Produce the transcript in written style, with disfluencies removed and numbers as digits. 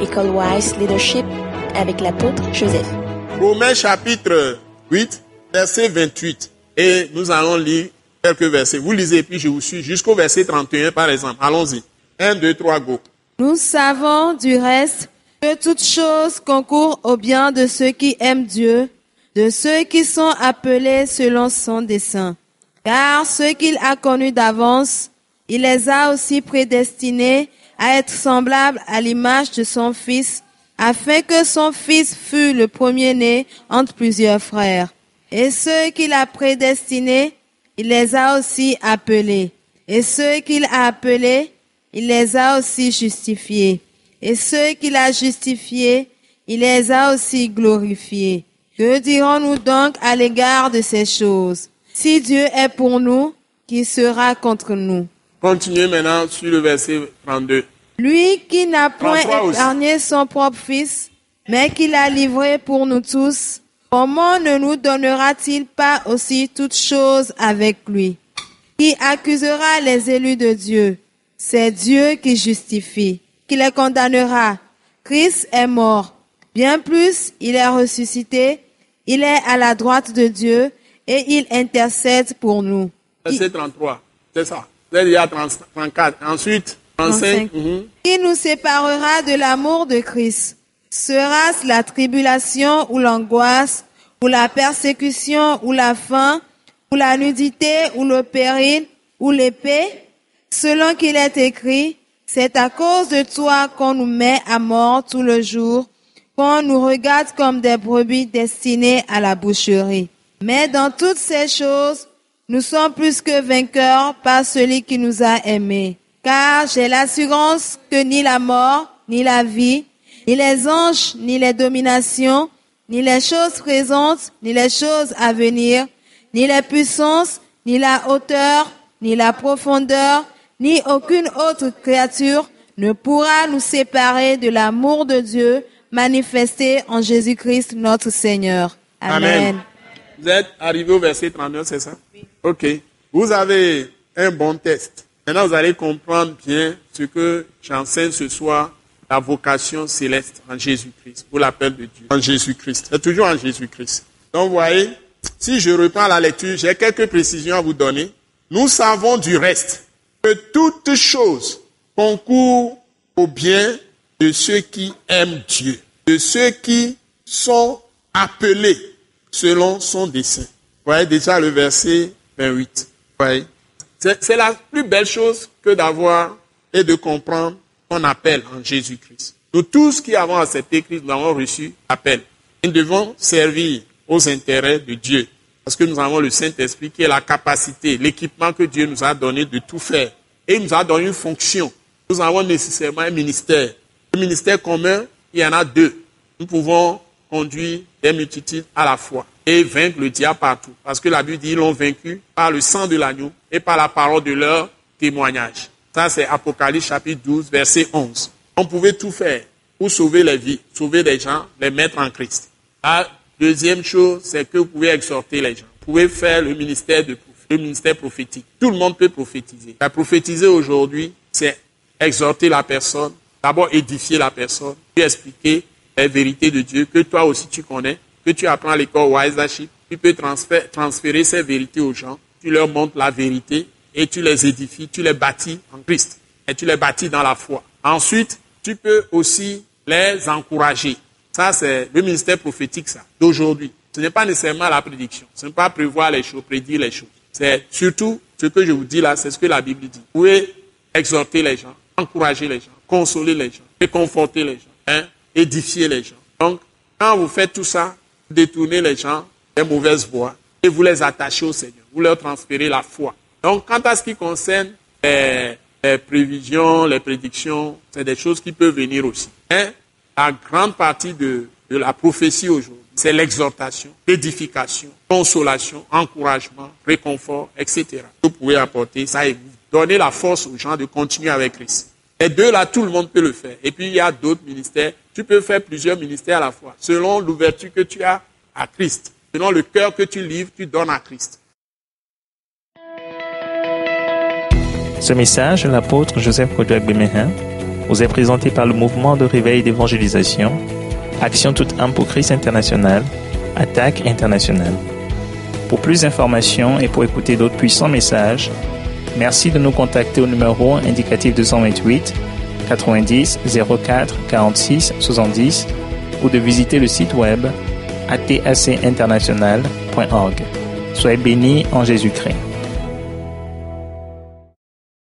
École Wise Leadership avec l'apôtre Joseph. Romains chapitre 8, verset 28. Et nous allons lire quelques versets. Vous lisez puis je vous suis jusqu'au verset 31 par exemple. Allons-y. 1, 2, 3, go. Nous savons du reste que toutes choses concourent au bien de ceux qui aiment Dieu, de ceux qui sont appelés selon son dessein. Car ceux qu'il a connus d'avance, il les a aussi prédestinés à être semblables à l'image de son Fils, afin que son Fils fût le premier-né entre plusieurs frères. Et ceux qu'il a prédestinés, il les a aussi appelés. Et ceux qu'il a appelés, il les a aussi justifiés. Et ceux qu'il a justifiés, il les a aussi glorifiés. Que dirons-nous donc à l'égard de ces choses? Si Dieu est pour nous, qui sera contre nous? Continuez maintenant sur le verset 32. Lui qui n'a point 33 aussi. épargné son propre Fils, mais qui l'a livré pour nous tous, comment ne nous donnera-t-il pas aussi toutes choses avec lui? Qui accusera les élus de Dieu? C'est Dieu qui justifie. Qui les condamnera? Christ est mort. Bien plus, il est ressuscité. Il est à la droite de Dieu et il intercède pour nous. Verset 33. C'est ça. Là, il y a 34. Ensuite, 35. Qui nous séparera de l'amour de Christ? Sera-ce la tribulation ou l'angoisse, ou la persécution ou la faim, ou la nudité ou le péril, ou l'épée? Selon qu'il est écrit, c'est à cause de toi qu'on nous met à mort tout le jour, qu'on nous regarde comme des brebis destinées à la boucherie. Mais dans toutes ces choses, nous sommes plus que vainqueurs par celui qui nous a aimés. Car j'ai l'assurance que ni la mort, ni la vie, ni les anges, ni les dominations, ni les choses présentes, ni les choses à venir, ni les puissances, ni la hauteur, ni la profondeur, ni aucune autre créature ne pourra nous séparer de l'amour de Dieu manifesté en Jésus-Christ notre Seigneur. Amen. Vous êtes arrivé au verset 39, c'est ça? Oui. Ok. Vous avez un bon test. Maintenant, vous allez comprendre bien ce que j'enseigne ce soir, la vocation céleste en Jésus-Christ, pour l'appel de Dieu, en Jésus-Christ. C'est toujours en Jésus-Christ. Donc, vous voyez, si je reprends la lecture, j'ai quelques précisions à vous donner. Nous savons du reste que toutes choses concourent au bien de ceux qui aiment Dieu, de ceux qui sont appelés selon son dessein. Vous voyez déjà le verset 28. Vous voyez? C'est la plus belle chose que d'avoir et de comprendre qu'on appelle en Jésus-Christ. Nous tous qui avons accepté Christ, nous avons reçu l'appel. Nous devons servir aux intérêts de Dieu. Parce que nous avons le Saint-Esprit qui est la capacité, l'équipement que Dieu nous a donné de tout faire. Et il nous a donné une fonction. Nous avons nécessairement un ministère. Le ministère commun, il y en a deux. Nous pouvons conduire des multitudes à la fois et vaincre le diable partout. Parce que la Bible dit qu'ils l'ont vaincu par le sang de l'agneau et par la parole de leur témoignage. Ça, c'est Apocalypse chapitre 12, verset 11. On pouvait tout faire pour sauver les vies, sauver les gens, les mettre en Christ. La deuxième chose, c'est que vous pouvez exhorter les gens. Vous pouvez faire le ministère prophétique. Tout le monde peut prophétiser. La prophétiser aujourd'hui, c'est exhorter la personne, d'abord édifier la personne, puis expliquer les vérités de Dieu que toi aussi tu connais, que tu apprends à l'école Wise Leadership. Tu peux transférer ces vérités aux gens. Tu leur montres la vérité et tu les édifies, tu les bâtis en Christ. Et tu les bâtis dans la foi. Ensuite, tu peux aussi les encourager. Ça, c'est le ministère prophétique, ça, d'aujourd'hui. Ce n'est pas nécessairement la prédiction. Ce n'est pas prévoir les choses, prédire les choses. C'est surtout ce que je vous dis là, c'est ce que la Bible dit. Vous pouvez exhorter les gens, encourager les gens, consoler les gens, réconforter les gens, édifier les gens. Donc, quand vous faites tout ça, vous détournez les gens des mauvaises voies et vous les attachez au Seigneur. Vous leur transférez la foi. Donc, quant à ce qui concerne les prévisions, les prédictions, c'est des choses qui peuvent venir aussi. La grande partie de la prophétie aujourd'hui, c'est l'exhortation, l'édification, consolation, encouragement, réconfort, etc. Vous pouvez apporter ça et vous donner la force aux gens de continuer avec Christ. Les deux là, tout le monde peut le faire. Et puis il y a d'autres ministères. Tu peux faire plusieurs ministères à la fois, selon l'ouverture que tu as à Christ. Selon le cœur que tu livres, tu donnes à Christ. Ce message, l'apôtre Joseph Kodouak Bemehin vous est présenté par le mouvement de réveil d'évangélisation, Action toute âme pour Christ international, Attaque internationale. Pour plus d'informations et pour écouter d'autres puissants messages, merci de nous contacter au numéro indicatif 228 90 04 46 70 ou de visiter le site web atacinternational.org. Soyez bénis en Jésus-Christ.